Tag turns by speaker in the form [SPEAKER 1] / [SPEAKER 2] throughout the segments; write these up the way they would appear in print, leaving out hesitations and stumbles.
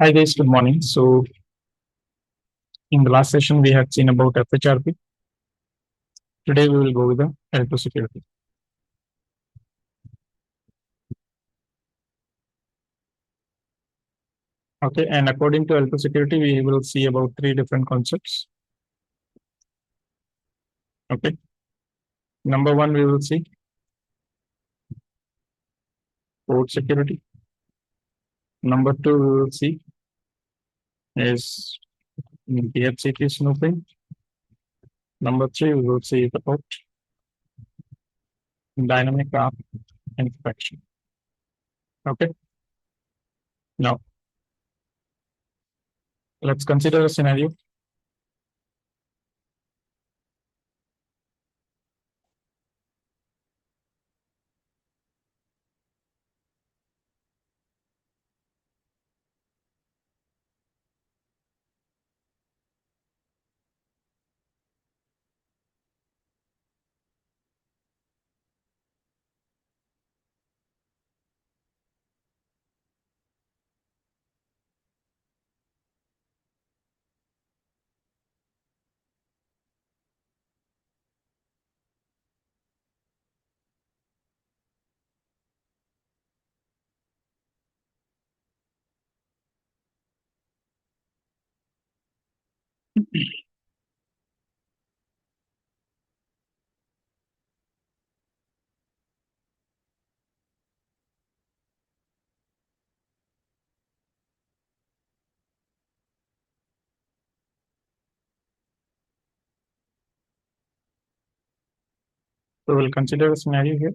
[SPEAKER 1] Hi guys, good morning. So in the last session, we had seen about FHRP. Today we will go with the L2 security. Okay, and according to L2 security, we will see about three different concepts. Okay. Number one, we will see port security. Number two, we will see is DHCP snooping. Number three, we will see about dynamic ARP inspection. Okay. Now, let's consider a scenario. So we'll consider a scenario here.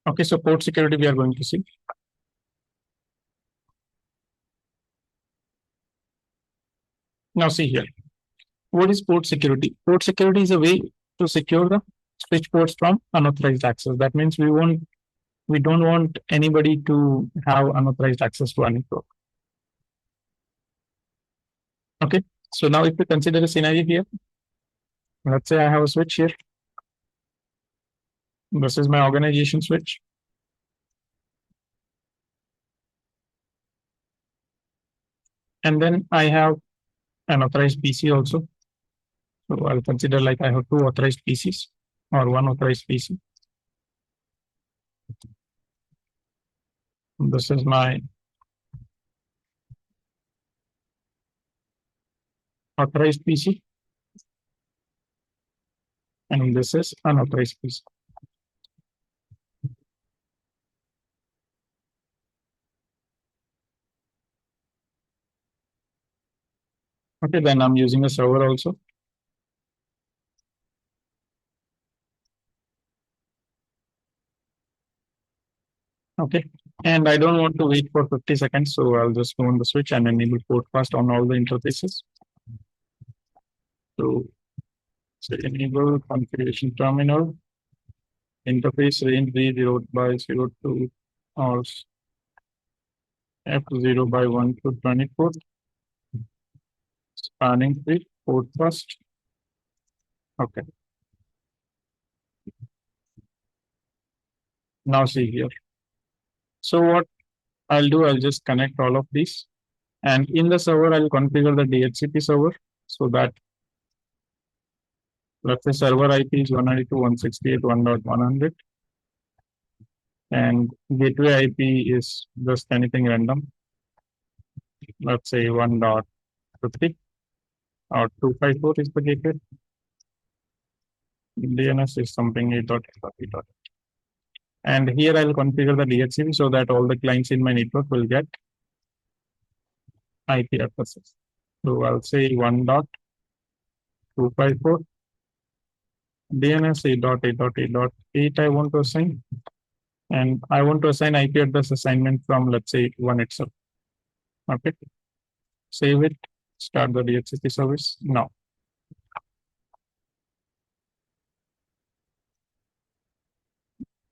[SPEAKER 1] Okay, so port security we are going to see. Now see here. What is port security? Port security is a way to secure the switch ports from unauthorized access. That means we don't want anybody to have unauthorized access to our network. Okay. So now if we consider a scenario here, let's say I have a switch here. This is my organization switch. And then I have an authorized PC also. So I'll consider like I have two authorized PCs or one authorized PC. This is my authorized PC. And this is unauthorized PC. Okay, then I'm using a server also. Okay. And I don't want to wait for 50 seconds, so I'll just go on the switch and enable port fast on all the interfaces. So enable configuration terminal, interface range B0/02 or F0 by 1 to 24, spanning tree, port fast. Okay. Now see here. So what I'll do, I'll just connect all of these. And in the server, I'll configure the DHCP server so that, let's say server IP is 192.168.1.100 and gateway IP is just anything random. Let's say 1.50 or 254 is the gateway. DNS is something 8.8.8. And here I'll configure the DHCP so that all the clients in my network will get IP addresses. So I'll say 1.254 DNS 8.8.8.8 I want to assign. And I want to assign IP address assignment from, let's say, 1 itself. Okay. Save it, start the DHCP service now.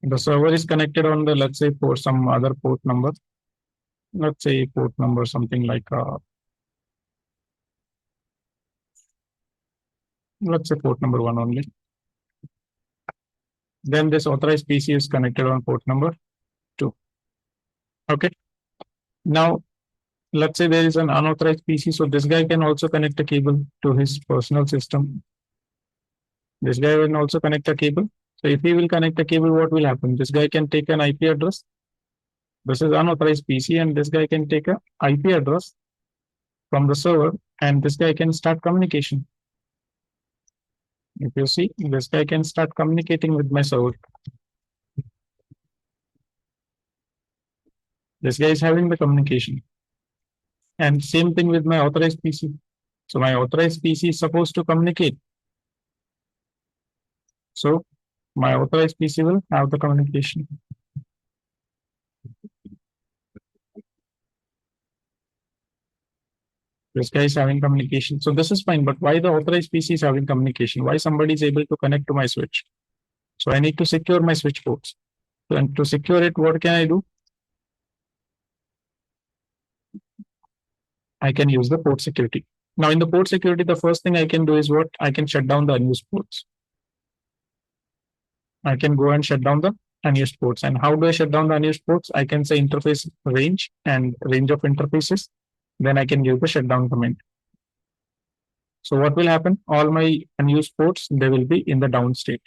[SPEAKER 1] The server is connected on the, let's say, for some other port number. Let's say port number something like, let's say port number 1 only. Then this authorized PC is connected on port number 2. Okay. Now, let's say there is an unauthorized PC. So this guy can also connect a cable to his personal system. This guy will also connect a cable. So if he will connect a cable, what will happen? This guy can take an IP address. This is unauthorized PC, and this guy can take a IP address from the server, and this guy can start communication. If you see, this guy can start communicating with my server. This guy is having the communication. And same thing with my authorized PC. So my authorized PC is supposed to communicate. So my authorized PC will have the communication. This guy is having communication. So this is fine, but why the authorized PC is having communication? Why somebody is able to connect to my switch? So I need to secure my switch ports. So, and to secure it, what can I do? I can use the port security. Now in the port security, the first thing I can do is what? I can shut down the unused ports. I can go and shut down the unused ports. And how do I shut down the unused ports? I can say interface range and range of interfaces. Then I can use the shutdown command. So what will happen? All my unused ports, they will be in the down state.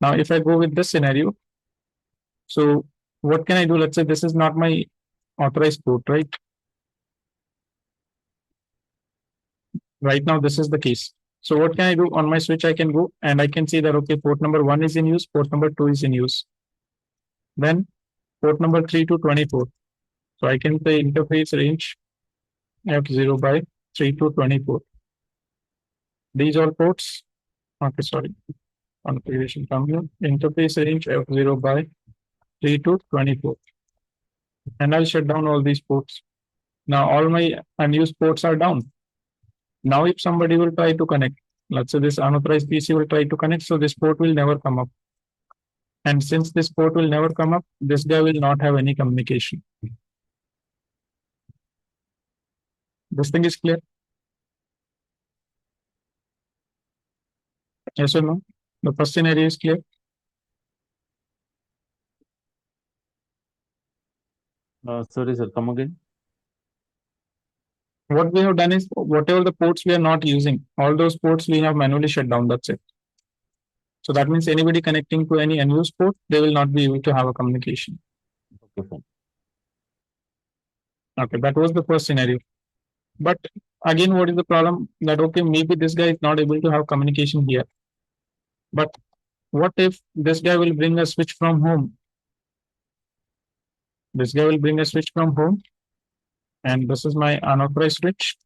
[SPEAKER 1] Now, if I go with this scenario, so what can I do? Let's say this is not my authorized port, right? Right now, this is the case. So what can I do on my switch? I can go and I can see that, okay, port number 1 is in use, port number 2 is in use. Then port number 3 to 24. So I can say interface range F0 by 3 to 24. These are ports. Okay, sorry. Configuration from here. Interface range F0 by 3 to 24. And I'll shut down all these ports. Now all my unused ports are down. Now if somebody will try to connect, let's say this unauthorized PC will try to connect, so this port will never come up. And since this port will never come up, this guy will not have any communication. This thing is clear? Yes or no? The first scenario is clear.
[SPEAKER 2] Sorry, sir, come again.
[SPEAKER 1] What we have done is whatever the ports we are not using, all those ports we have manually shut down. That's it. So that means anybody connecting to any unused port, they will not be able to have a communication.
[SPEAKER 2] Okay, fine.
[SPEAKER 1] Okay, that was the first scenario. But again, what is the problem? That okay, maybe this guy is not able to have communication here. But what if this guy will bring a switch from home? This guy will bring a switch from home, and this is my unauthorized switch.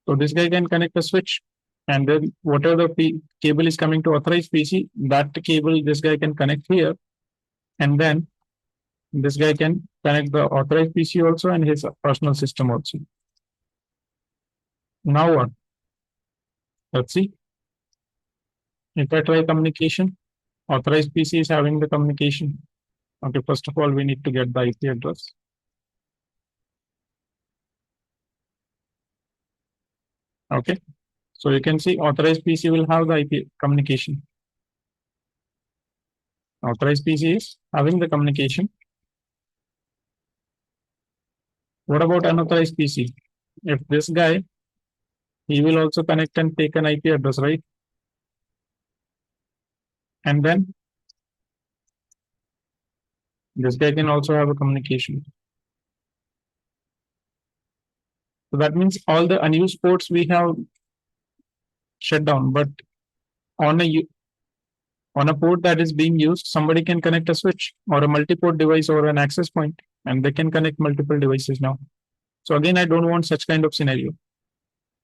[SPEAKER 1] So this guy can connect a switch, and then whatever the cable is coming to authorized PC, that cable this guy can connect here, and then this guy can connect the authorized PC also and his personal system also. Now what? Let's see. If I try communication, authorized PC is having the communication. Okay, first of all, we need to get the IP address. Okay, so you can see authorized PC will have the IP communication. Authorized PC is having the communication. What about unauthorized PC? If this guy, he will also connect and take an IP address, right? And then this guy can also have a communication. So that means all the unused ports we have shut down, but on a port that is being used, somebody can connect a switch or a multi-port device or an access point, and they can connect multiple devices now. So again, I don't want such kind of scenario.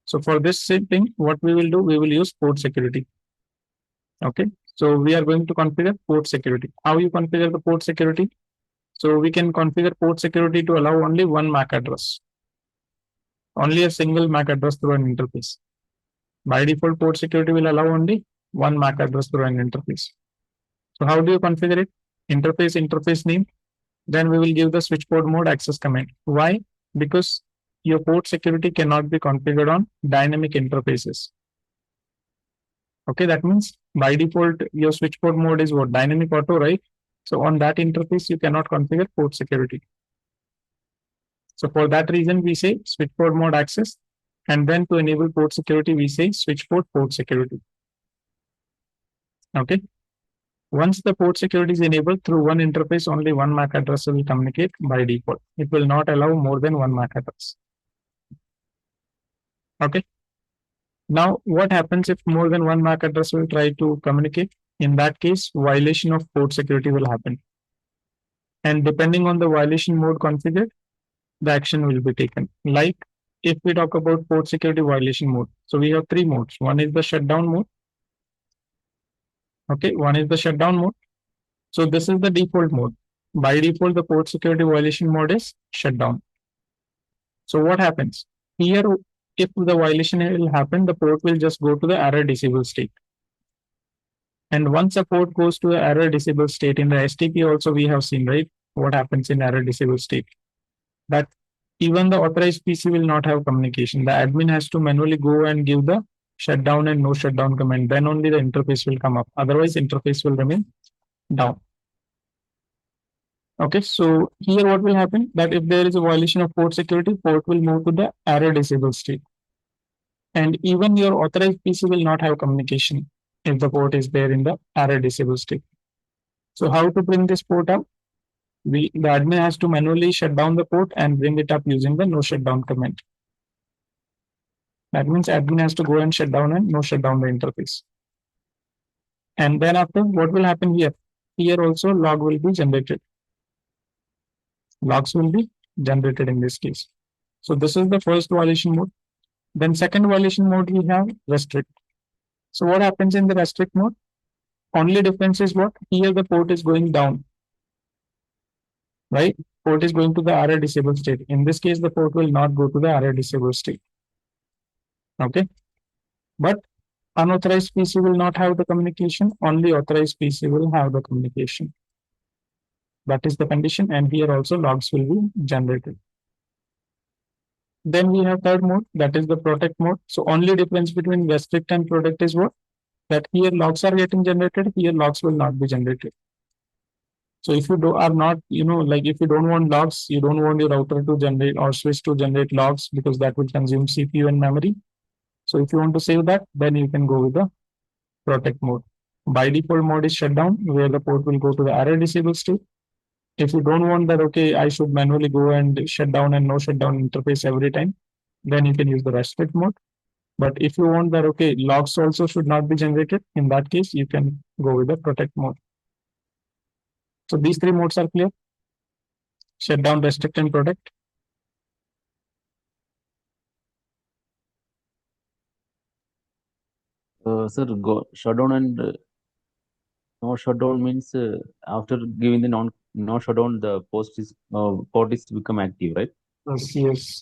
[SPEAKER 1] So for this same thing, what we will do, we will use port security. Okay. So we are going to configure port security. How you configure the port security? So we can configure port security to allow only one MAC address, only a single MAC address through an interface. By default, port security will allow only one MAC address through an interface. So how do you configure it? Interface name. Then we will give the switch port mode access command. Why? Because your port security cannot be configured on dynamic interfaces. Okay, that means by default, your switch port mode is what? Dynamic auto, right? So on that interface, you cannot configure port security. So for that reason, we say switch port mode access. And then to enable port security, we say switch port security. Okay. Once the port security is enabled through one interface, only one MAC address will communicate by default. It will not allow more than one MAC address. Okay. Now, what happens if more than one MAC address will try to communicate? In that case, violation of port security will happen. And depending on the violation mode configured, the action will be taken. Like if we talk about port security violation mode, so we have three modes. One is the shutdown mode. Okay, one is the shutdown mode. So this is the default mode. By default, the port security violation mode is shutdown. So what happens? Here, if the violation will happen, the port will just go to the error disable state. And once a port goes to the error disable state, in the STP also we have seen, right? What happens in error disable state? That even the authorized PC will not have communication. The admin has to manually go and give the shutdown and no shutdown command. Then only the interface will come up. Otherwise, interface will remain down. Okay, so here what will happen? That if there is a violation of port security, port will move to the error disable state. And even your authorized PC will not have communication if the port is there in the error disable state. So how to bring this port up? The admin has to manually shut down the port and bring it up using the no shutdown command. That means admin has to go and shut down and no shutdown the interface. And then after, what will happen here? Here also log will be generated. Logs will be generated in this case. So this is the first violation mode. Then second violation mode, we have restrict. So what happens in the restrict mode? Only difference is what? Here the port is going down, right? Port is going to the error disable state. In this case, the port will not go to the error disable state. Okay. But unauthorized PC will not have the communication. Only authorized PC will have the communication. That is the condition. And here also logs will be generated. Then we have third mode, that is the protect mode. So only difference between restrict and protect is what? That here logs are getting generated, here logs will not be generated. So if you are not, like if you don't want logs, you don't want your router to generate or switch to generate logs because that will consume CPU and memory. So if you want to save that, then you can go with the protect mode. By default mode is shutdown, where the port will go to the error disable state. If you don't want that, okay, I should manually go and shut down and no shutdown interface every time, then you can use the restrict mode. But if you want that, okay, logs also should not be generated, in that case, you can go with the protect mode. So these three modes are clear. Shutdown, restrict, and protect.
[SPEAKER 2] Sir, go shutdown and no shutdown means after giving the no shutdown, the port is become active, right?
[SPEAKER 1] Yes.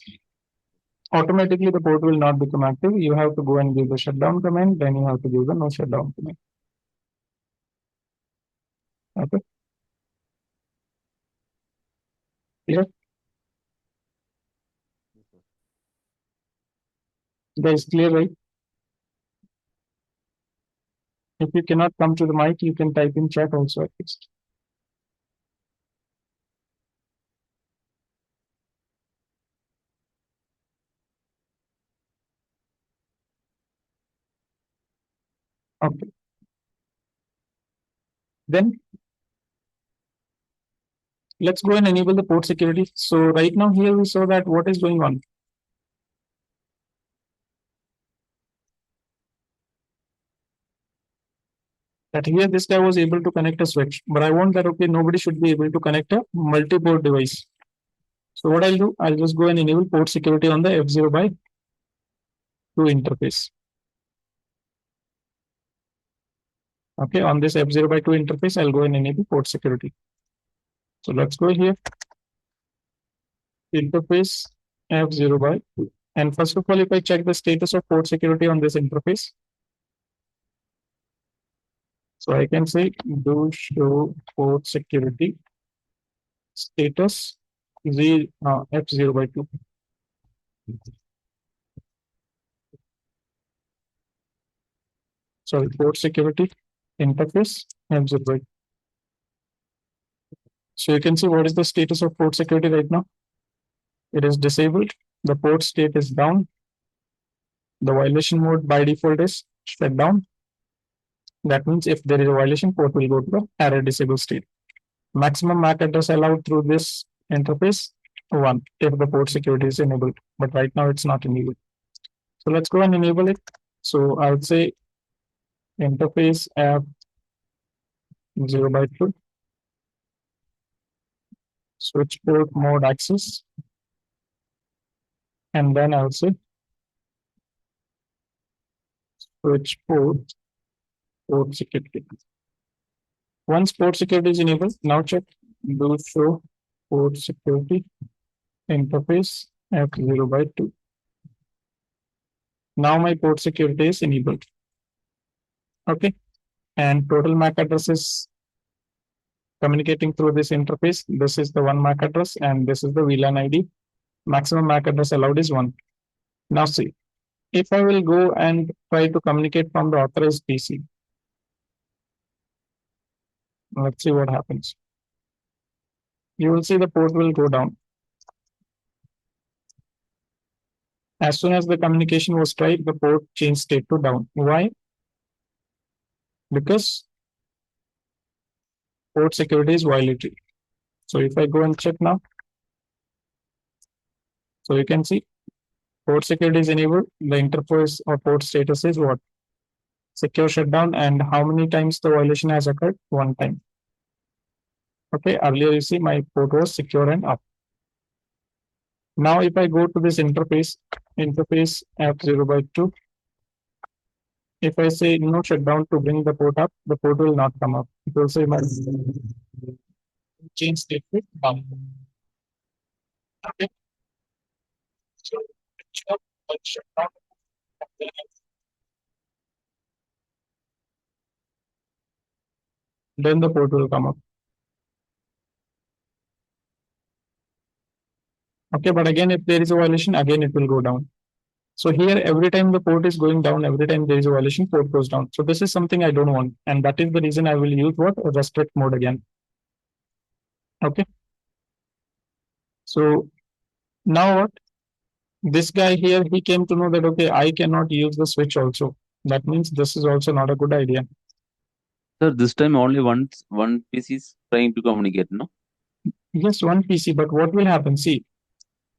[SPEAKER 1] Automatically, the port will not become active. You have to go and give the shutdown command, then you have to give the no shutdown command. Okay. Clear? That is clear, right? If you cannot come to the mic, you can type in chat also at least. Okay. Then let's go and enable the port security. So right now here we saw that what is going on. That here this guy was able to connect a switch, but I want that okay, nobody should be able to connect a multi-port device. So what I'll do, I'll just go and enable port security on the F0 by 2 interface. Okay, on this F0 by 2 interface, I'll go and enable port security. So let's go here, interface F0 by 2. And first of all, if I check the status of port security on this interface, so I can say do show port security status F0 by 2. Sorry, port security interface F0 by 2. So you can see what is the status of port security right now. It is disabled. The port state is down. The violation mode by default is shut down. That means if there is a violation, port will go to the error disabled state. Maximum MAC address allowed through this interface 1 if the port security is enabled, but right now it's not enabled. So let's go and enable it. So I would say interface F0 by 2, switch port mode access, and then I would say switch port security. Once port security is enabled, now check do show port security interface F0 by 2. Now my port security is enabled. Okay, and total MAC address is communicating through this interface. This is the one MAC address, and this is the VLAN ID. Maximum MAC address allowed is 1. Now see, if I will go and try to communicate from the authorized PC, let's see what happens. You will see the port will go down. As soon as the communication was tried, the port changed state to down. Why? Because port security is violated. So if I go and check now, so you can see port security is enabled. The interface or port status is what? Secure shutdown. And how many times the violation has occurred? 1 time. Okay, earlier you see my port was secure and up. Now if I go to this interface F0 by 2, if I say no shutdown to bring the port up, the port will not come up. It will say my change state to down. Okay. So shutdown. Then the port will come up. Okay, but again, if there is a violation, again it will go down. So here, every time the port is going down, every time there is a violation, port goes down. So this is something I don't want. And that is the reason I will use what? Restrict mode again. Okay. So now what? This guy here, he came to know that, okay, I cannot use the switch also. That means this is also not a good idea.
[SPEAKER 2] Sir, this time only one PC is trying to communicate, no?
[SPEAKER 1] Yes, one PC, but what will happen? See,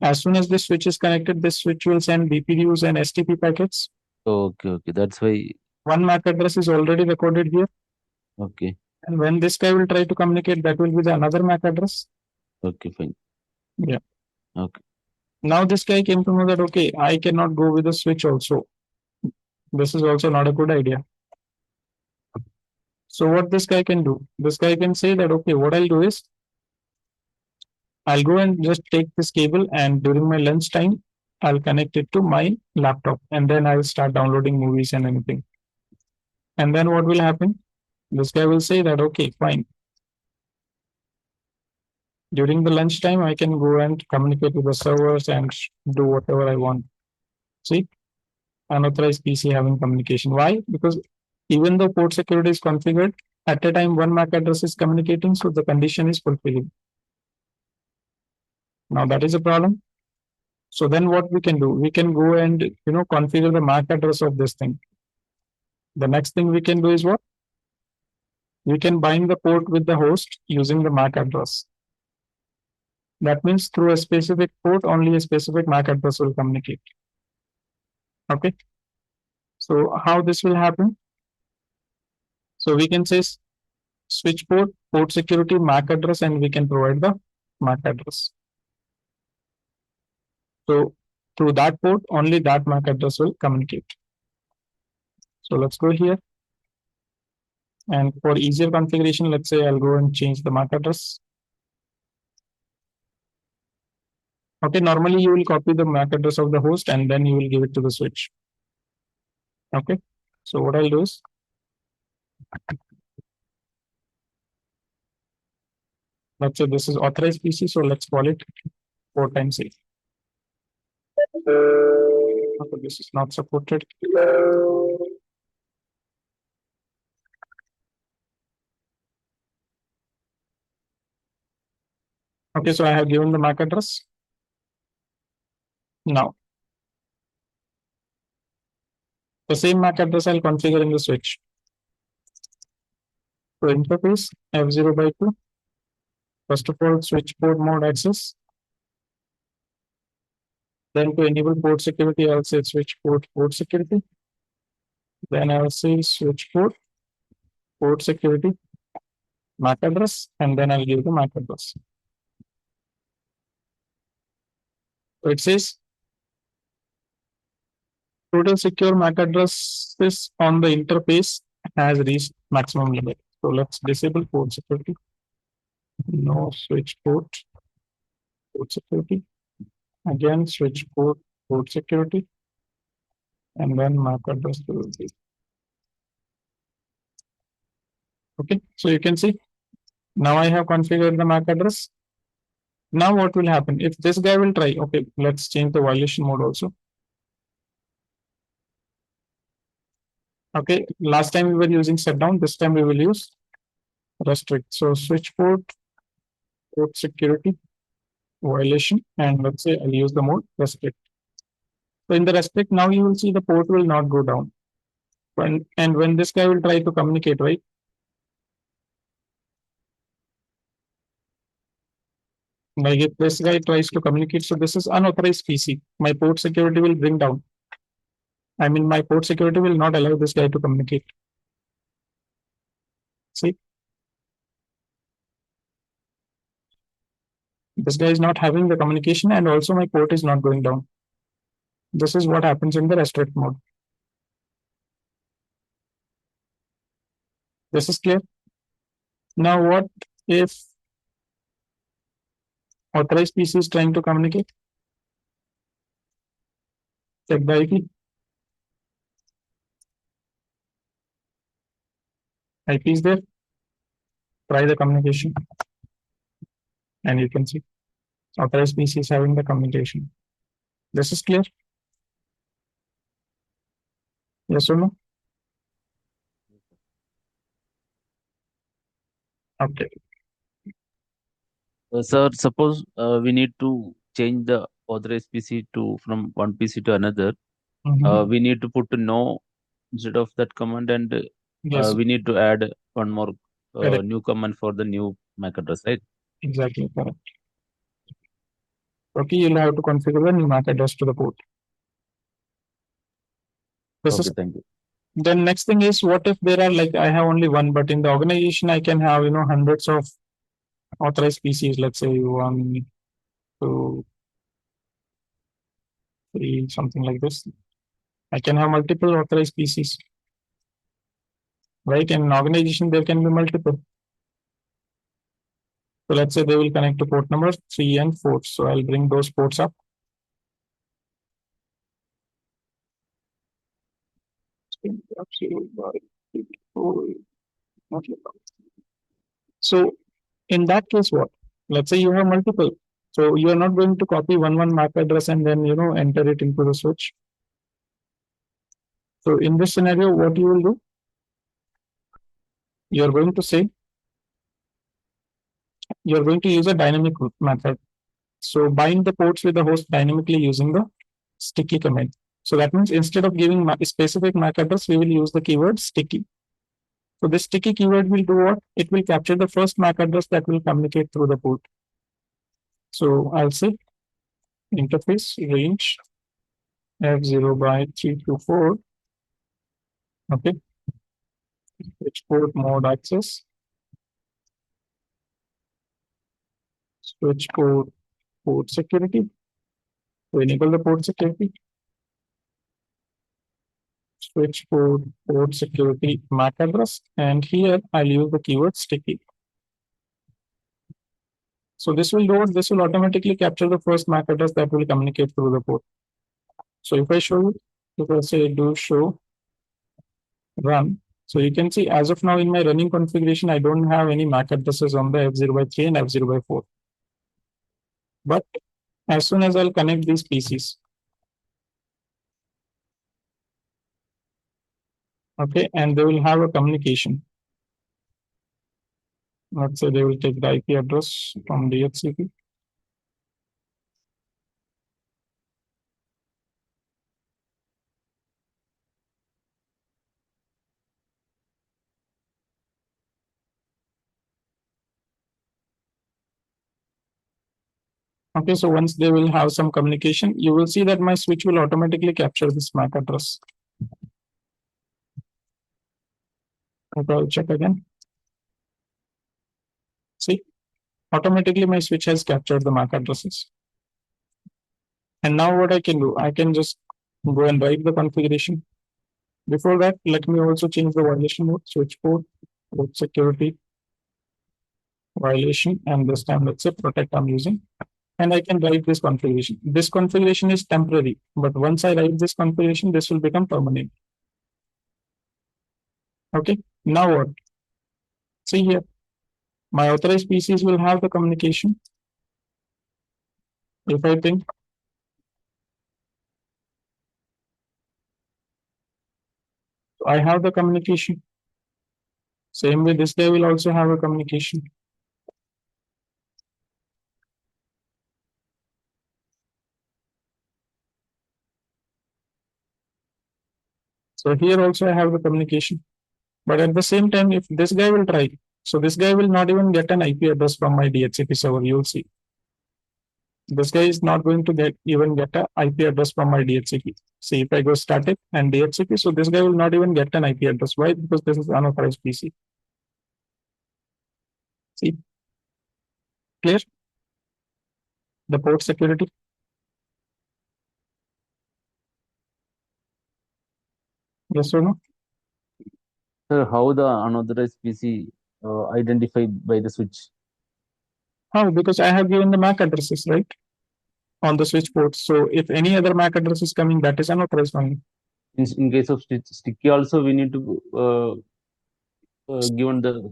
[SPEAKER 1] as soon as this switch is connected, this switch will send BPDUs and STP packets.
[SPEAKER 2] Okay, that's why.
[SPEAKER 1] One MAC address is already recorded here.
[SPEAKER 2] Okay.
[SPEAKER 1] And when this guy will try to communicate, that will be the another MAC address.
[SPEAKER 2] Okay, fine.
[SPEAKER 1] Yeah.
[SPEAKER 2] Okay.
[SPEAKER 1] Now this guy came to know that, okay, I cannot go with the switch also. This is also not a good idea. So what this guy can do? This guy can say that, okay, what I'll do is, I'll go and just take this cable and during my lunch time, I'll connect it to my laptop and then I'll start downloading movies and anything. And then what will happen? This guy will say that, okay, fine. During the lunchtime, I can go and communicate with the servers and do whatever I want. See, unauthorized PC having communication. Why? Because even though port security is configured, at a time one MAC address is communicating, so the condition is fulfilling. Now that is a problem. So then what we can do? We can go and configure the MAC address of this thing. The next thing we can do is what? We can bind the port with the host using the MAC address. That means through a specific port, only a specific MAC address will communicate. Okay. So how this will happen? So we can say switch port, port security, MAC address, and we can provide the MAC address. So through that port, only that MAC address will communicate. So let's go here. And for easier configuration, let's say I'll go and change the MAC address. Okay, normally you will copy the MAC address of the host and then you will give it to the switch. Okay, so what I'll do is, let's say this is authorized PC, so let's call it 4 times 8. Okay, this is not supported. Okay, so I have given the MAC address. Now, the same MAC address I'll configure in the switch. So interface F0/2. First of all, switch port mode access. Then to enable port security, I'll say switch port security. Then I'll say switch port security, MAC address, and then I'll give the MAC address. So it says total secure MAC addresses on the interface has reached maximum limit. So let's disable port security. No switch port security. Again, switch port security. And then MAC address will be. Okay, so you can see now I have configured the MAC address. Now what will happen if this guy will try? Okay, let's change the violation mode also. Okay, last time we were using shutdown, this time we will use restrict. So switch port security, violation, and let's say I'll use the mode restrict. So in the restrict, now you will see the port will not go down. And when this guy will try to communicate, right? Like if this guy tries to communicate, so this is unauthorized PC. My port security will bring down. I mean, my port security will not allow this guy to communicate. See? This guy is not having the communication and also my port is not going down. This is what happens in the restrict mode. This is clear. Now what if authorized PC is trying to communicate? Check the IP. IP is there. Try the communication. And you can see authorized PC is having the communication. This is clear. Yes or no? Okay.
[SPEAKER 2] Sir, suppose we need to change the authorized PC to from one PC to another. We need to put no instead of that command, and
[SPEAKER 1] Yes,
[SPEAKER 2] we need to add one more
[SPEAKER 1] correct.
[SPEAKER 2] new command for the new MAC address, right?
[SPEAKER 1] Exactly correct. Okay, you'll have to configure the new MAC address to the port. This
[SPEAKER 2] Okay,
[SPEAKER 1] is
[SPEAKER 2] thank you.
[SPEAKER 1] then next thing is what if there are like I have only one, but in the organization I can have hundreds of authorized PCs. Let's say 1, 2, 3, something like this. I can have multiple authorized PCs. Right? In an organization there can be multiple. So let's say they will connect to port number 3 and 4. So I'll bring those ports up. So in that case, what? Let's say you have multiple. So you are not going to copy one MAC address and then enter it into the switch. So in this scenario, what you will do? You are going to say you are going to use a dynamic method. So bind the ports with the host dynamically using the sticky command. So that means instead of giving a specific MAC address, we will use the keyword sticky. So this sticky keyword will do what? It will capture the first MAC address that will communicate through the port. So I'll say interface range F0/324. Okay. switch port mode access, switch port security, to enable the port security, switch port security MAC address, and here I'll use the keyword sticky. So this will automatically capture the first MAC address that will communicate through the port. So if I show you, if I say do show run, so you can see as of now in my running configuration, I don't have any MAC addresses on the F0/3 and F0/4. But as soon as I'll connect these PCs, okay, and they will have a communication. Let's say they will take the IP address from DHCP. Okay, so once they will have some communication, you will see that my switch will automatically capture this MAC address. Okay, I'll check again. See, automatically my switch has captured the MAC addresses. And now what I can do, I can just go and write the configuration. Before that, let me also change the violation mode, switch port security, violation, and this time let's say protect I'm using. And I can write this configuration. This configuration is temporary, but once I write this configuration, this will become permanent. Okay, now what? See here, my authorized PCs will have the communication. If I think I have the communication. Same way, this guy will also have a communication. So here also I have the communication. But at the same time, if this guy will try, so this guy will not even get an IP address from my DHCP server. You'll see. This guy is not going to even get an IP address from my DHCP. See, if I go static and DHCP, so this guy will not even get an IP address. Why? Because this is unauthorized PC. See, clear? The port security. Yes or no?
[SPEAKER 2] Sir, how the unauthorized PC identified by the switch?
[SPEAKER 1] How? Because I have given the MAC addresses, right? On the switch port. So if any other MAC address is coming, that is unauthorized only.
[SPEAKER 2] In case of sticky, also we need to given the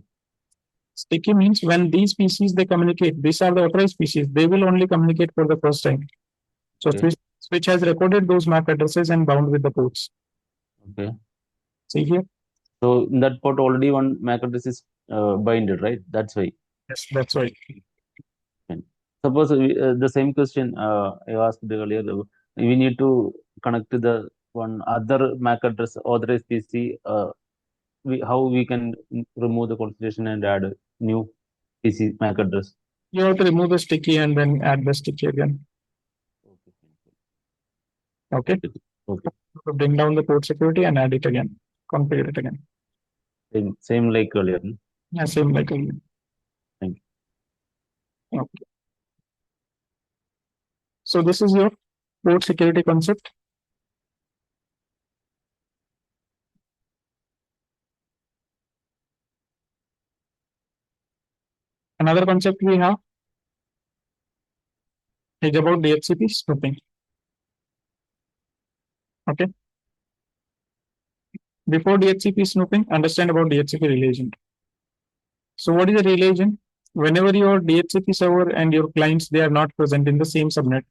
[SPEAKER 1] Sticky means when these PCs they communicate, these are the authorized PCs, they will only communicate for the first time. So
[SPEAKER 2] okay.
[SPEAKER 1] switch has recorded those MAC addresses and bound with the ports.
[SPEAKER 2] Okay.
[SPEAKER 1] See here.
[SPEAKER 2] So in that port already one MAC address is binded, right? That's why.
[SPEAKER 1] Yes, that's right.
[SPEAKER 2] Suppose the same question I asked earlier, we need to connect to the one other MAC address authorized PC. How we can remove the configuration and add a new PC MAC address?
[SPEAKER 1] You have to remove the sticky and then add the sticky again. Okay.
[SPEAKER 2] Okay.
[SPEAKER 1] So bring down the port security and add it again. Configure it again.
[SPEAKER 2] Same like earlier.
[SPEAKER 1] Yeah, same like earlier.
[SPEAKER 2] Thank
[SPEAKER 1] you. Okay. So this is your port security concept. Another concept we have is about DHCP snooping. Okay. Before DHCP snooping, understand about DHCP relay agent. So what is a relay agent? Whenever your DHCP server and your clients, they are not present in the same subnet.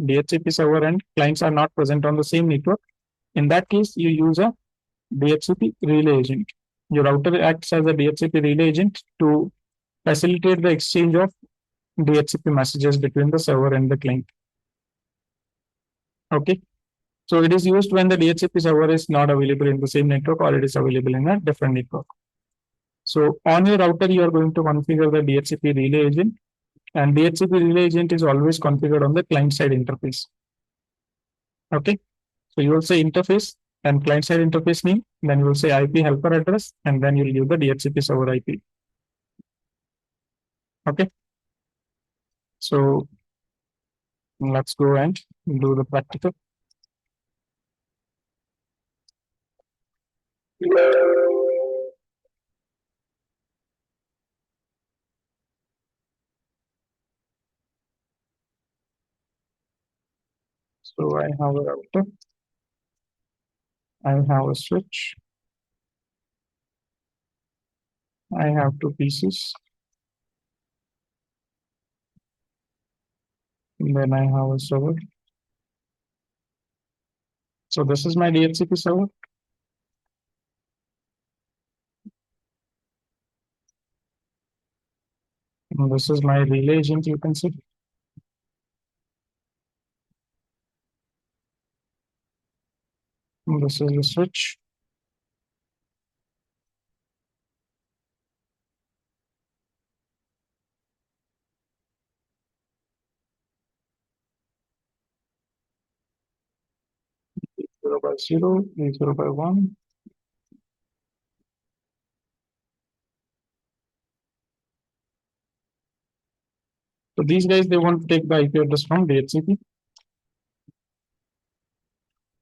[SPEAKER 1] DHCP server and clients are not present on the same network. In that case, you use a DHCP relay agent. Your router acts as a DHCP relay agent to facilitate the exchange of DHCP messages between the server and the client. Okay. So it is used when the DHCP server is not available in the same network or it is available in a different network. So on your router, you are going to configure the DHCP relay agent, and DHCP relay agent is always configured on the client side interface. Okay. So you will say interface, and client side interface name, then you will say IP helper address, and then you'll give the DHCP server IP. Okay. So let's go and do the practical. So I have a router, I have a switch, I have two PCs, and then I have a server. So this is my DHCP server. And this is my relay agent, you can see. And this is the switch. Zero by zero, 0 by 1. So these guys, they want to take the IP address from DHCP.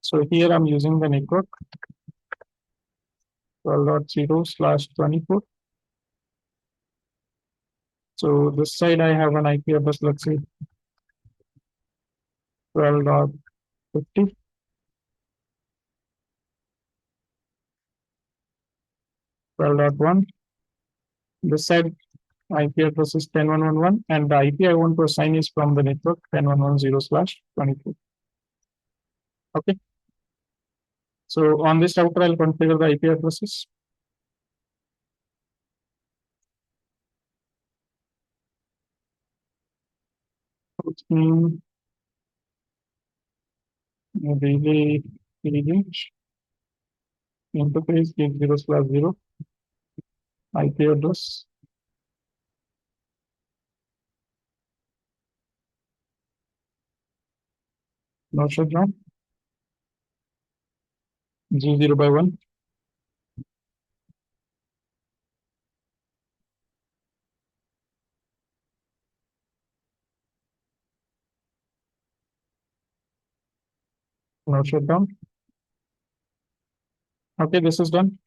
[SPEAKER 1] So here I'm using the network 12.0/24. So this side I have an IP address, let's say 12.50. 12.1. This side IP address is 10.1.1.1, and the IP I want to assign is from the network 10.1.1.0/24. Okay. So on this router, I'll configure the IP addresses. Mm, Relay agent interface gig 0/0 IP address. No shutdown. G 0 by 1. No shutdown. Okay, this is done.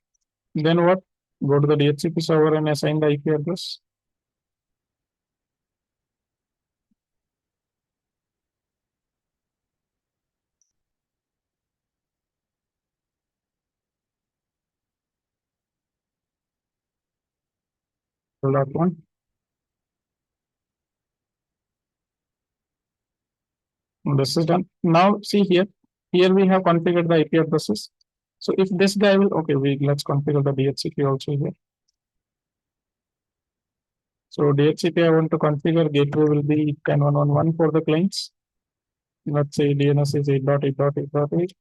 [SPEAKER 1] Then what? Go to the DHCP server and assign the IP address. .1. This is done. Now see here. Here we have configured the IP addresses. So if this guy will, okay, let's configure the DHCP also here. So DHCP I want to configure gateway will be 10.1.1.1 for the clients. Let's say DNS is 8.8.8.8.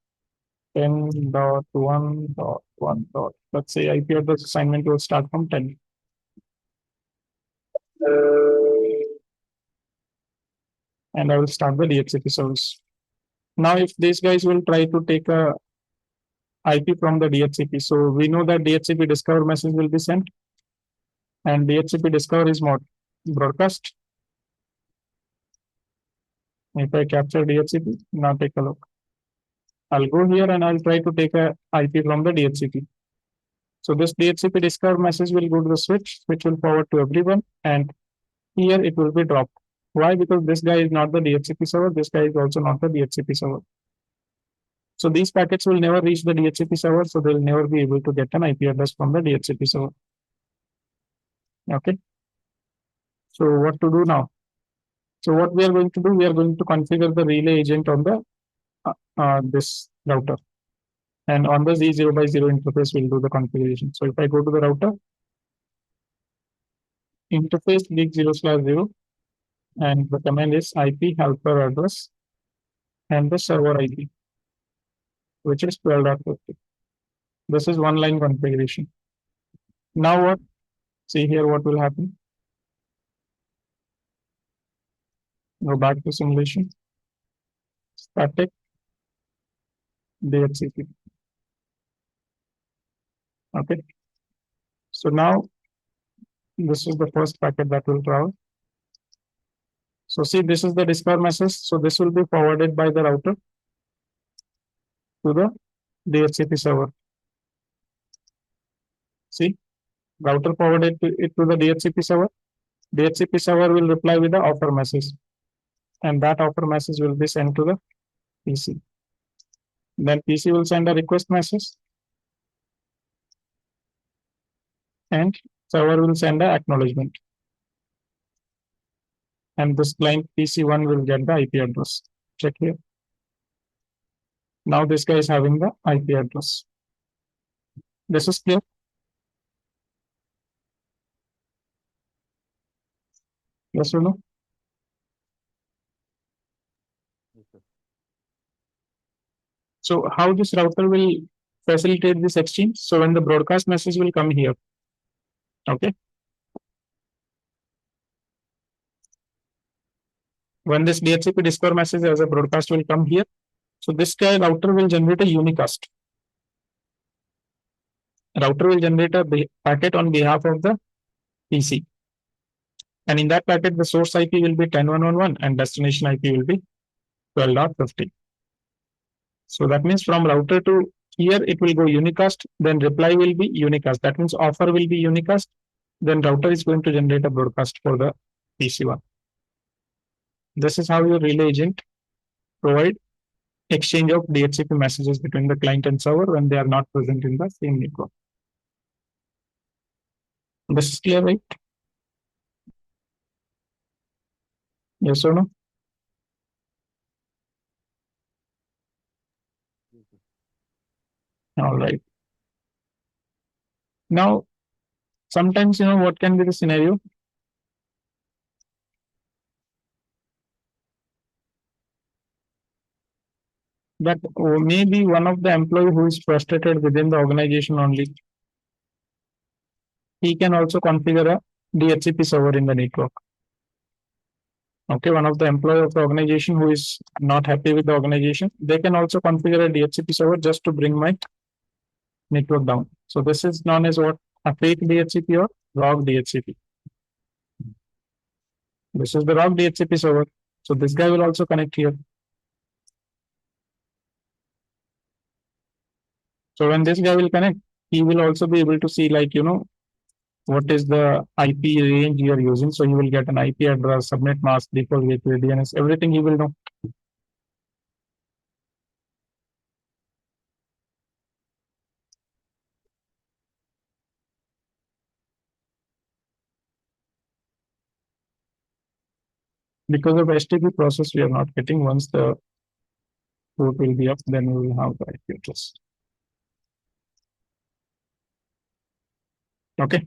[SPEAKER 1] 10.1.1. Let's say IP address assignment will start from 10. And I will start the DHCP service. Now, if these guys will try to take a IP from the DHCP, so we know that DHCP discover message will be sent, and DHCP discover is what? Broadcast. If I capture DHCP, now take a look. I'll go here and I'll try to take a IP from the DHCP. So this DHCP discover message will go to the switch, which will forward to everyone, and here it will be dropped. Why? Because this guy is not the DHCP server. This guy is also not the DHCP server. So these packets will never reach the DHCP server, so they'll never be able to get an IP address from the DHCP server. Okay. So what to do now? So what we are going to do, we are going to configure the relay agent on the this router, and on the Z0 by 0 interface, we'll do the configuration. So if I go to the router, interface gig 0/0, and the command is IP helper address and the server IP, which is 12.50. This is one line configuration. Now what? See here what will happen. Go back to simulation. Static DHCP. Okay. So now this is the first packet that will travel. So see, this is the discover message. So this will be forwarded by the router to the DHCP server. See, router forwarded it to the DHCP server. DHCP server will reply with the offer message, and that offer message will be sent to the PC. Then PC will send a request message, and server will send an acknowledgement. And this client PC1 will get the IP address. Check here. Now this guy is having the IP address. This is clear. Yes or no?
[SPEAKER 2] Yes, sir.
[SPEAKER 1] So how this router will facilitate this exchange? So when the broadcast message will come here, okay. When this DHCP discover message as a broadcast will come here, so this guy router will generate a unicast. Router will generate a packet on behalf of the PC. And in that packet, the source IP will be 10.1.1 and destination IP will be 12.50. So that means from router to here, it will go unicast, then reply will be unicast. That means offer will be unicast. Then router is going to generate a broadcast for the PC1. This is how your relay agent provide exchange of DHCP messages between the client and server when they are not present in the same network. This is clear, right? Yes or no?
[SPEAKER 2] Yes, sir.
[SPEAKER 1] All right. Now, sometimes, what can be the scenario? That maybe one of the employee who is frustrated within the organization only, he can also configure a DHCP server in the network. Okay, one of the employee of the organization who is not happy with the organization, they can also configure a DHCP server just to bring my network down. So this is known as what? A fake DHCP or ROG DHCP. This is the ROG DHCP server. So this guy will also connect here. So when this guy will connect, he will also be able to see what is the IP range you are using. So you will get an IP address, subnet mask, default gateway, DNS, everything he will know. Because of STP process, we are not getting. Once the port will be up, then we will have the IP address. Okay.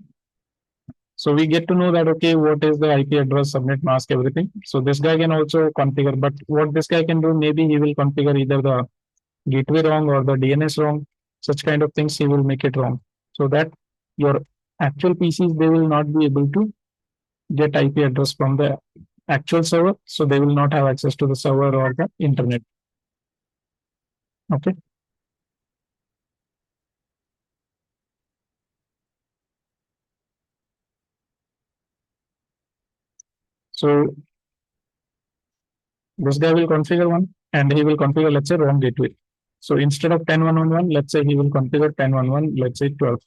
[SPEAKER 1] So we get to know that, okay, what is the IP address, subnet mask, everything. So this guy can also configure, but what this guy can do, maybe he will configure either the gateway wrong or the DNS wrong. Such kind of things he will make it wrong. So that your actual PCs, they will not be able to get IP address from the actual server. So they will not have access to the server or the internet. Okay. So this guy will configure one and he will configure, let's say, wrong gateway. So instead of 10.1.1, let's say he will configure 10.1.1, let's say 12.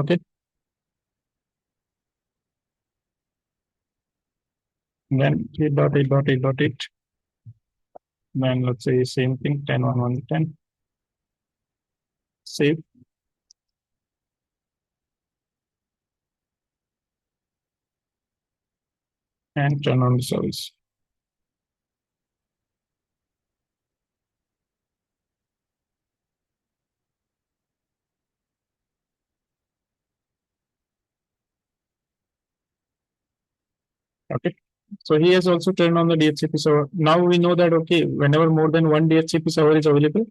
[SPEAKER 1] Okay. Then 8.8.8.8. Then let's say same thing, 10.1.1.10. Save. And turn on the service. Okay. So he has also turned on the DHCP server. Now we know that, okay, whenever more than one DHCP server is available,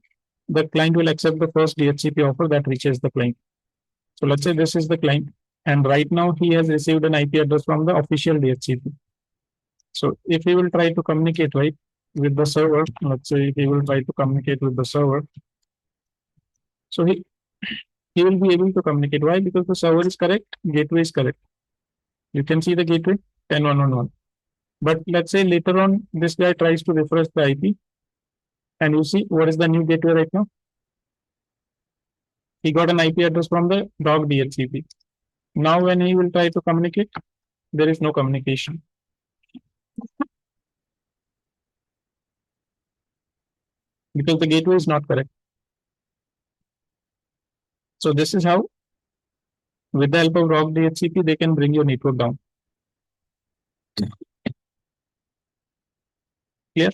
[SPEAKER 1] the client will accept the first DHCP offer that reaches the client. So let's say this is the client, and right now he has received an IP address from the official DHCP. So if he will try to communicate, right, with the server, let's say he will try to communicate with the server. So he will be able to communicate. Why? Because the server is correct, gateway is correct. You can see the gateway 10.1.1. But let's say later on, this guy tries to refresh the IP, and you see what is the new gateway right now? He got an IP address from the dog DHCP. Now, when he will try to communicate, there is no communication. Because the gateway is not correct. So this is how, with the help of dog DHCP, they can bring your network down. Clear?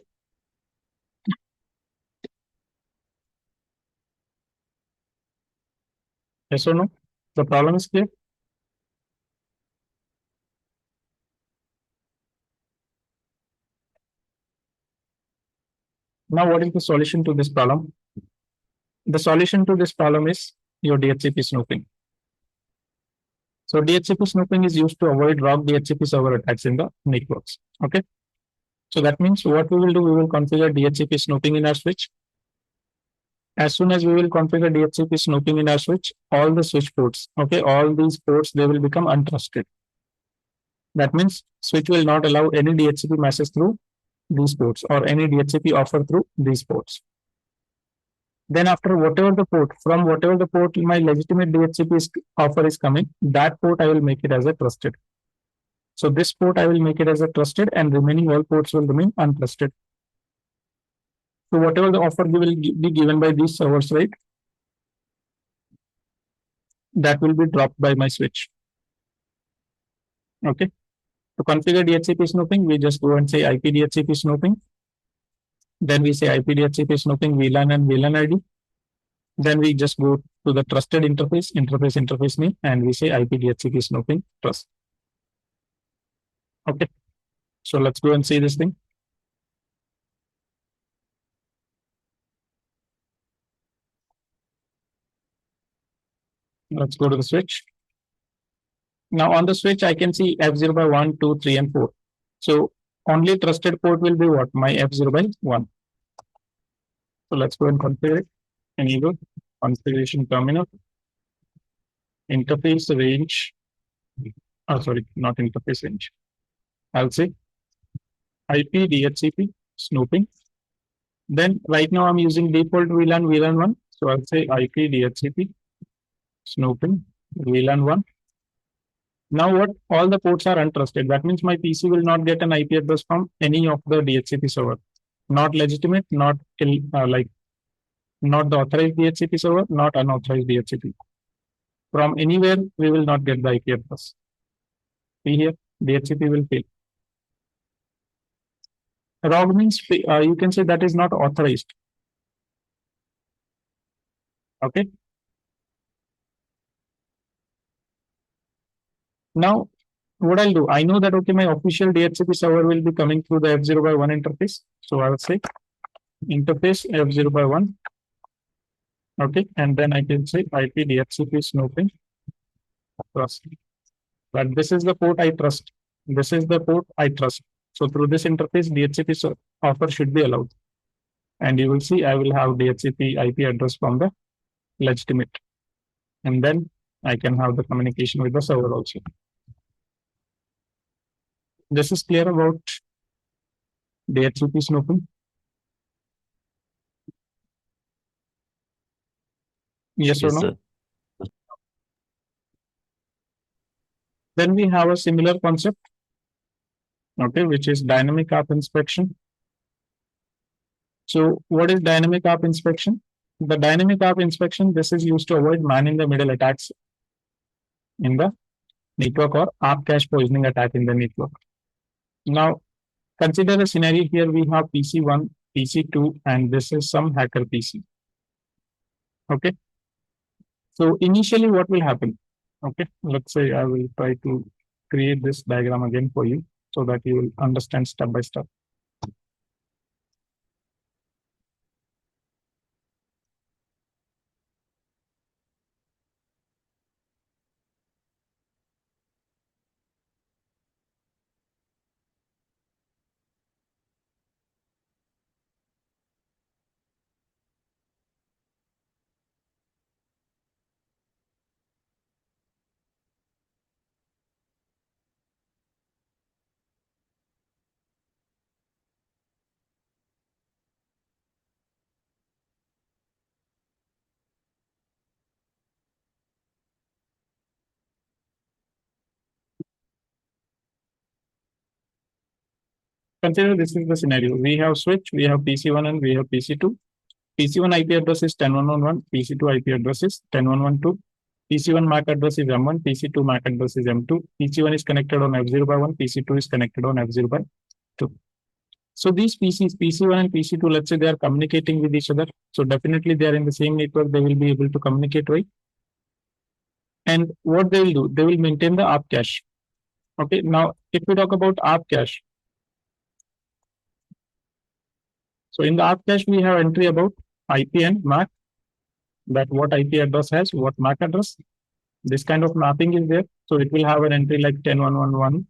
[SPEAKER 1] Yes or no? The problem is clear. Now, what is the solution to this problem? The solution to this problem is your DHCP snooping. So DHCP snooping is used to avoid rogue DHCP server attacks in the networks. Okay. So that means what we will do, we will configure DHCP snooping in our switch. As soon as we will configure DHCP snooping in our switch, all the switch ports, okay, all these ports, they will become untrusted. That means switch will not allow any DHCP message through these ports or any DHCP offer through these ports. Then after whatever the port, from whatever the port my legitimate DHCP offer is coming, that port I will make it as a trusted. So this port I will make it as a trusted, and remaining all ports will remain untrusted. So whatever the offer will be given by these servers, right, that will be dropped by my switch. Okay. To configure DHCP snooping, we just go and say IP DHCP snooping. Then we say IP DHCP snooping VLAN and VLAN ID. Then we just go to the trusted interface name, and we say IP DHCP snooping trust. Okay. So let's go and see this thing. Let's go to the switch. Now on the switch, I can see F0 by 1, 2, 3, and 4. So only trusted port will be what? My F0 by 1. So let's go and configure it. Enable configuration terminal, interface range. Oh, sorry, not interface range. I'll say IP DHCP snooping. Then right now I'm using default VLAN 1. So I'll say IP DHCP snooping VLAN 1. Now what? All the ports are untrusted. That means my PC will not get an IP address from any of the DHCP server. Not legitimate, not like not the authorized DHCP server, not unauthorized DHCP. From anywhere, we will not get the IP address. See here, DHCP will fail. Rogue means you can say that is not authorized. Okay. Now, what I'll do, I know that okay, my official DHCP server will be coming through the F0 by 1 interface. So I will say interface F0 by 1. Okay, and then I can say IP DHCP snooping trust. But this is the port I trust. This is the port I trust. So through this interface, DHCP offer should be allowed. And you will see I will have DHCP IP address from the legitimate. And then I can have the communication with the server also. This is clear about DHCP snooping. Yes or
[SPEAKER 2] Yes,
[SPEAKER 1] no?
[SPEAKER 2] sir.
[SPEAKER 1] Then we have a similar concept, okay, which is dynamic ARP inspection. So what is dynamic ARP inspection? The dynamic ARP inspection, this is used to avoid man-in-the-middle attacks in the network or ARP cache poisoning attack in the network. Now, consider a scenario here. We have PC1, PC2, and this is some hacker PC. Okay. So initially, what will happen? Okay. Let's say I will try to create this diagram again for you so that you will understand step by step. consider this is the scenario. We have switch, we have PC1 and we have PC2. PC1 IP address is 10.1.1, PC2 IP address is 10.1.1.2. PC1 MAC address is M1, PC2 MAC address is M2. PC1 is connected on F0 by 1, PC2 is connected on F0 by 2. So these PCs, PC1 and PC2, let's say they are communicating with each other. So definitely they are in the same network, they will be able to communicate, right? And what they will do, they will maintain the ARP cache. Okay, now if we talk about ARP cache, so in the ARP cache, we have entry about IP and MAC, that what IP address has, what MAC address. This kind of mapping is there. So it will have an entry like 10.1.1.1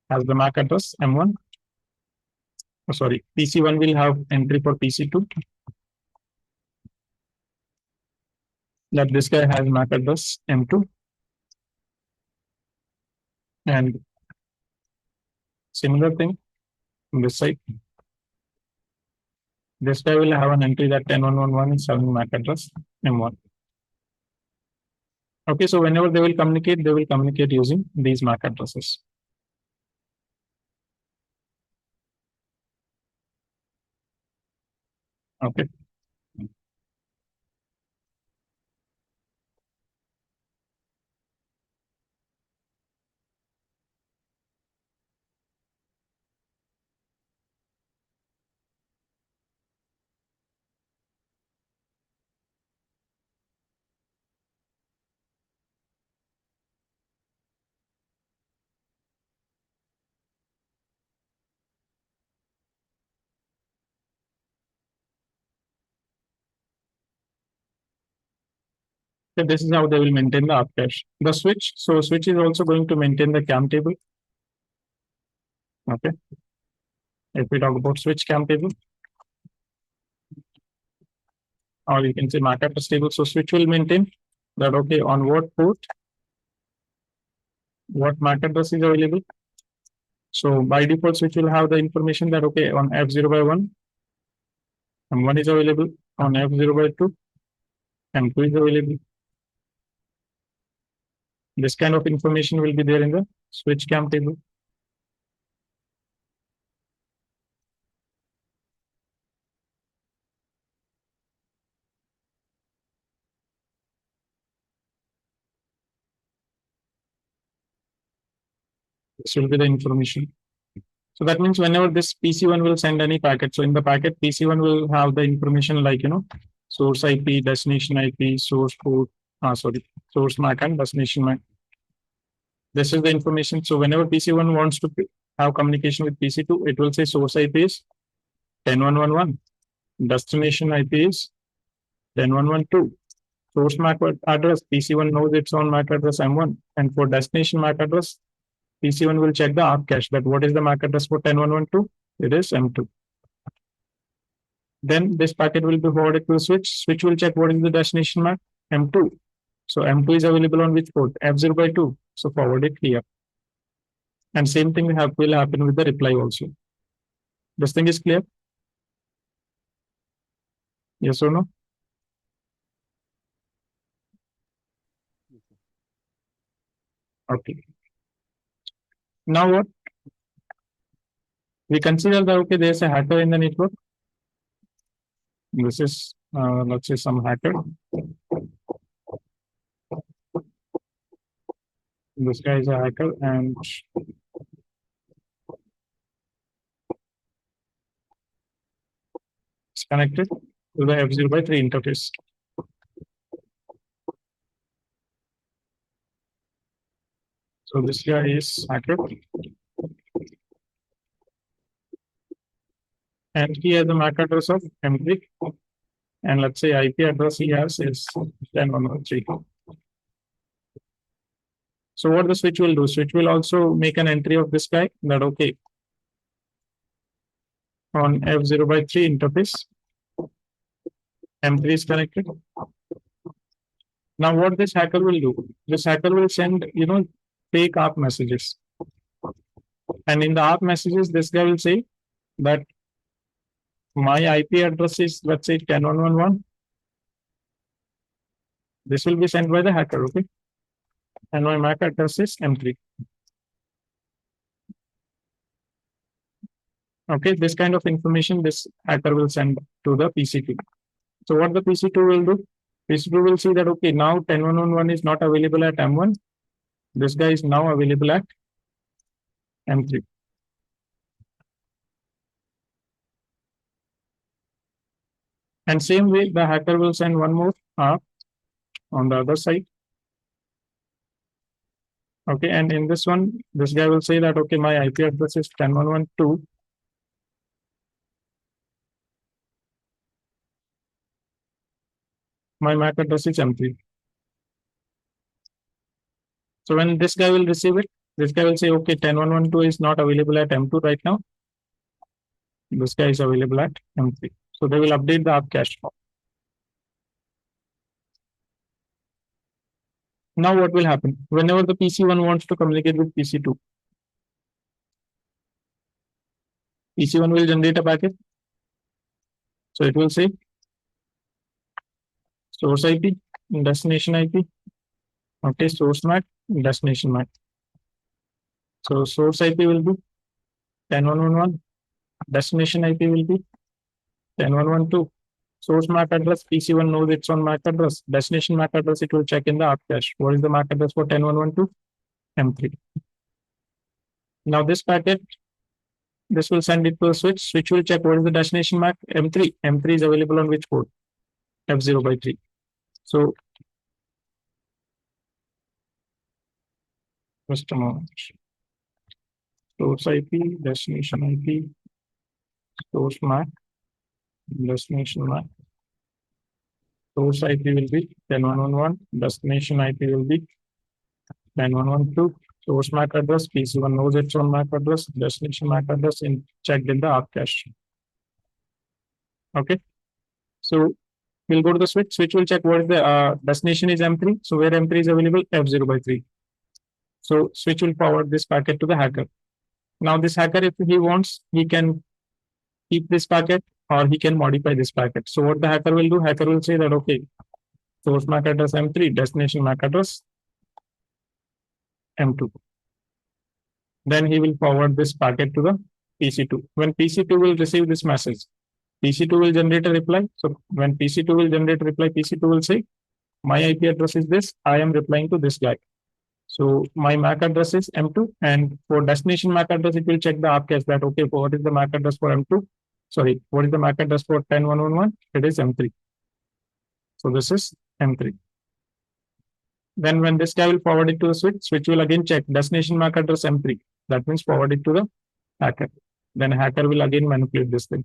[SPEAKER 1] as the MAC address M1. Oh, sorry, PC1 will have entry for PC2. That this guy has MAC address M2. And similar thing on this side. This guy will have an entry that 10.1.1.1 is having MAC address M1. Okay, so whenever they will communicate using these MAC addresses. Okay. So this is how they will maintain the ARP cache. The switch, so switch is also going to maintain the CAM table. Okay. If we talk about switch CAM table, or you can say MAC address table. So switch will maintain that, okay, on what port, what MAC address is available. So by default, switch will have the information that, okay, on F0 by 1, M1 is available, on F0 by 2, M2 is available. This kind of information will be there in the switch CAM table. This will be the information. So that means whenever this PC1 will send any packet, so in the packet, PC1 will have the information like, source IP, destination IP, source port, source MAC and destination MAC. This is the information. So whenever PC1 wants to have communication with PC2, it will say source IP is 10.1.1.1. Destination IP is 10.1.1.2. Source MAC address, PC1 knows its own MAC address M1. And for destination MAC address, PC1 will check the ARP cache, that what is the MAC address for 10.1.1.2? It is M2. Then this packet will be forwarded to switch. Switch will check what is the destination MAC, M2. So M2 is available on which port? F0 by 2. So forward it here. And same thing will happen with the reply also. This thing is clear? Yes or no? Okay. Now what? We consider that, okay, there's a hacker in the network. This is, let's say, some hacker. This guy is a hacker and it's connected to the F0 by 3 interface. So this guy is hacker. And he has a MAC address of M3. And let's say IP address he has is 10.1.1.3. So what the switch will do? Switch will also make an entry of this guy that, okay, on F0 by 3 interface, M3 is connected. Now what this hacker will do? This hacker will send, fake ARP messages. And in the ARP messages, this guy will say that my IP address is, let's say, 10.1.1.1. This will be sent by the hacker, okay? And my MAC address is M3. Okay, this kind of information this hacker will send to the PC2. So what the PC2 will do? PC2 will see that okay, now 10111 is not available at M1. This guy is now available at M3. And same way, the hacker will send one more ARP on the other side. Okay, and in this one, this guy will say that okay, my IP address is 10112. My MAC address is M3. So when this guy will receive it, this guy will say, okay, 10112 is not available at M2 right now. This guy is available at M3. So they will update the ARP cache. Now what will happen? Whenever the PC1 wants to communicate with PC2, PC1 will generate a packet. So it will say source IP, destination IP. Okay, source MAC, destination MAC. So source IP will be 10111. Destination IP will be 10112. Source MAC address, PC1 knows it's on MAC address. Destination MAC address, it will check in the ARP cache. What is the MAC address for 10112? M3. Now this packet, this will send it to a switch. Switch will check what is the destination MAC, M3. M3 is available on which port? F0 by 3. So just a moment. Source IP, destination IP, source MAC, destination MAC. Source IP will be 10111. Destination IP will be 10112. Source MAC address, PC1 knows its own MAC address, destination MAC address checked in the ARP cache. Okay. So we'll go to the switch. Switch will check what is the destination is M3. So where M3 is available? F0 by 3. So switch will forward this packet to the hacker. Now this hacker, if he wants, he can keep this packet or he can modify this packet. So what the hacker will do? Hacker will say that okay, source MAC address M3, destination MAC address M2. Then he will forward this packet to the PC2. When PC2 will receive this message, PC2 will generate a reply. So when PC2 will generate a reply, PC2 will say, my IP address is this. I am replying to this guy. So my MAC address is M2, and for destination MAC address, it will check the ARP cache that okay, what is the MAC address for M2? Sorry, what is the MAC address for 10111? It is M3. So this is M3. Then when this guy will forward it to the switch, switch will again check destination MAC address M3. That means forward it to the hacker. Then hacker will again manipulate this thing.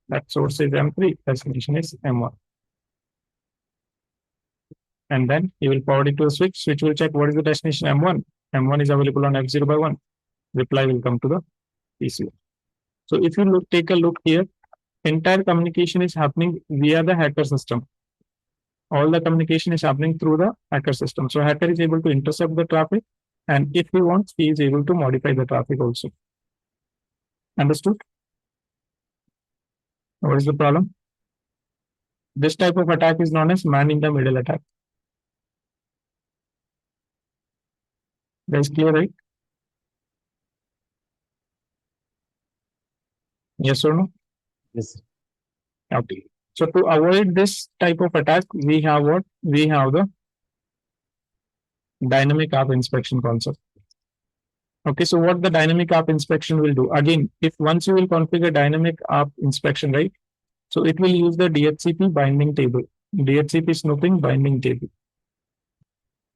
[SPEAKER 1] That source is M3, destination is M1. And then he will forward it to a switch. Switch will check what is the destination M1. M1 is available on F0 by 1. Reply will come to the PC. So if you take a look here, entire communication is happening via the hacker system. All the communication is happening through the hacker system. So hacker is able to intercept the traffic, and if he wants, he is able to modify the traffic also. Understood? What is the problem? This type of attack is known as man-in-the-middle attack. That's clear, right? Yes or no?
[SPEAKER 2] Yes.
[SPEAKER 1] Okay. So to avoid this type of attack, we have what? We have the dynamic ARP inspection concept. Okay, so what the dynamic ARP inspection will do? Again, if once you will configure dynamic ARP inspection, right? So it will use the DHCP binding table, DHCP snooping binding table.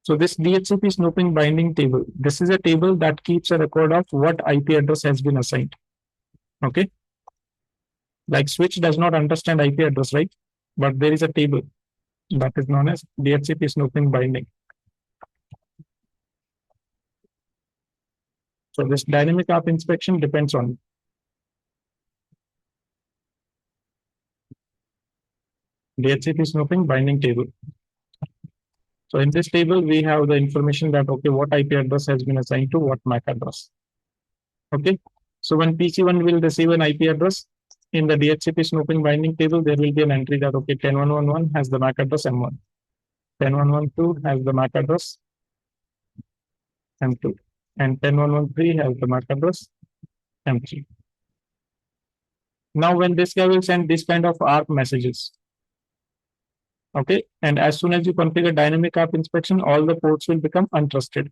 [SPEAKER 1] So this DHCP snooping binding table, this is a table that keeps a record of what IP address has been assigned. Okay. Like switch does not understand IP address, right? But there is a table that is known as DHCP snooping binding. So this dynamic ARP inspection depends on DHCP snooping binding table. So in this table, we have the information that, okay, what IP address has been assigned to what MAC address. Okay. So when PC1 will receive an IP address, in the DHCP snooping binding table, there will be an entry that, okay, 10111 has the MAC address M1. 10112 has the MAC address M2. And 10113 has the MAC address M3. Now, when this guy will send this kind of ARP messages, okay, and as soon as you configure dynamic ARP inspection, all the ports will become untrusted.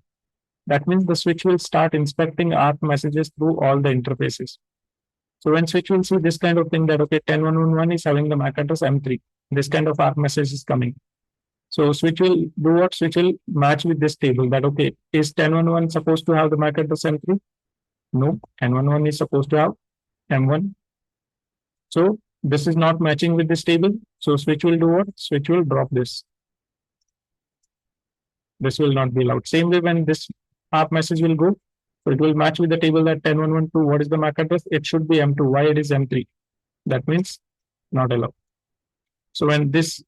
[SPEAKER 1] That means the switch will start inspecting ARP messages through all the interfaces. So when switch will see this kind of thing that, okay, 10111 is having the MAC address M3, this kind of ARP message is coming. So switch will do what? Switch will match with this table that, okay, is 1011 supposed to have the MAC address M3? No, 1011 is supposed to have M1. So this is not matching with this table. So switch will do what? Switch will drop this. This will not be allowed. Same way when this ARP message will go, so it will match with the table that 10112. What is the MAC address? It should be M2. Why it is M3? That means not allowed. So when this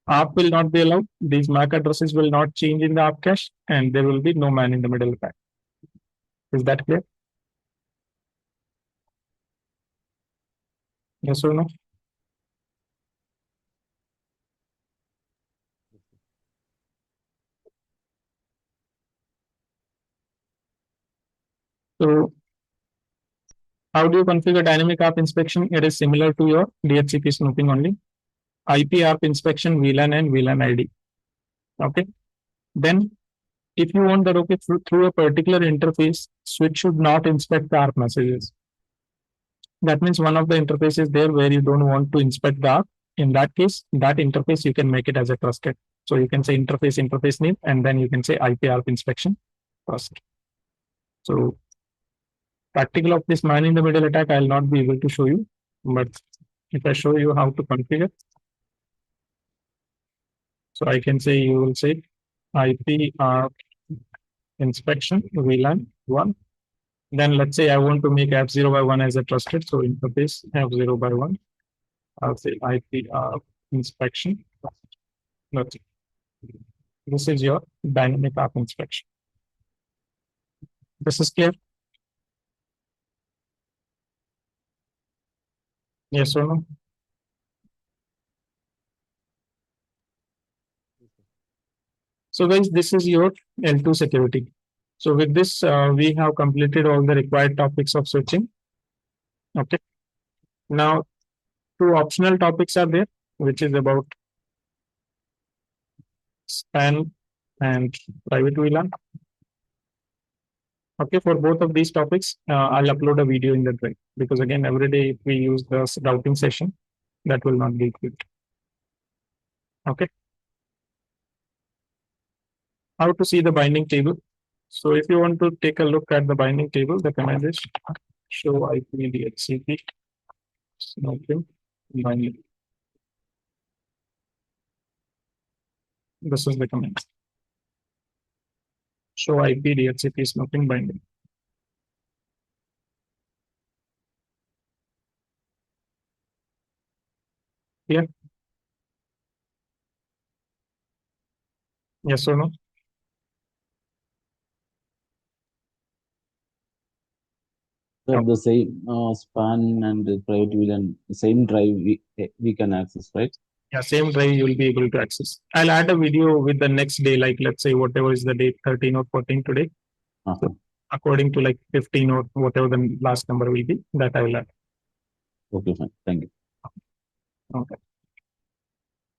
[SPEAKER 1] ARP will not be allowed, these MAC addresses will not change in the ARP cache, and there will be no man in the middle attack. Is that clear? Yes or no? So how do you configure dynamic ARP inspection? It is similar to your DHCP snooping only. IP ARP inspection, VLAN and VLAN ID. Okay. Then if you want that, okay, through a particular interface, switch should not inspect the ARP messages. That means one of the interfaces there where you don't want to inspect the ARP. In that case, that interface, you can make it as a trusted. So you can say interface name, and then you can say IP ARP inspection trust. So practical of this man in the middle attack, I'll not be able to show you, but if I show you how to configure, so I can say, you will say IP ARP inspection VLAN 1. Then let's say I want to make F0 by 1 as a trusted. So interface F0 by 1. I'll say IP ARP inspection. That's it. This is your dynamic ARP inspection. This is clear? Yes or no? So guys, this is your L2 security. So with this, we have completed all the required topics of switching. Okay. Now, two optional topics are there, which is about span and private VLAN. Okay, for both of these topics, I'll upload a video in the drive, because again, every day if we use the routing session, that will not be equipped. Okay. How to see the binding table? So if you want to take a look at the binding table, the command is show IP DHCP snooping binding. This is the command. Show IP DHCP snooping binding. Yeah. Yes or no?
[SPEAKER 2] So the same span and the private VLAN, same drive we can access, right?
[SPEAKER 1] Yeah, same drive you will be able to access. I'll add a video with the next day, like let's say whatever is the date, 13 or 14 today. So according to like 15 or whatever the last number will be, that I will add.
[SPEAKER 2] Okay, fine. Thank you.
[SPEAKER 1] Okay.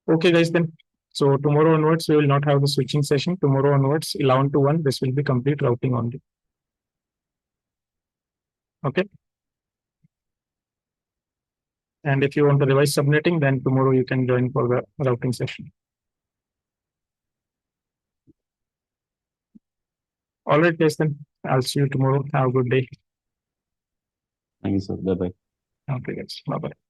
[SPEAKER 1] Okay, guys, then. So tomorrow onwards, we will not have the switching session. Tomorrow onwards, 11 to 1, this will be complete routing only. Okay. And if you want to revise subnetting, then tomorrow you can join for the routing session. All right, guys, then. I'll see you tomorrow. Have a good day.
[SPEAKER 2] Thank you, sir. Bye-bye.
[SPEAKER 1] Okay, guys. Bye-bye.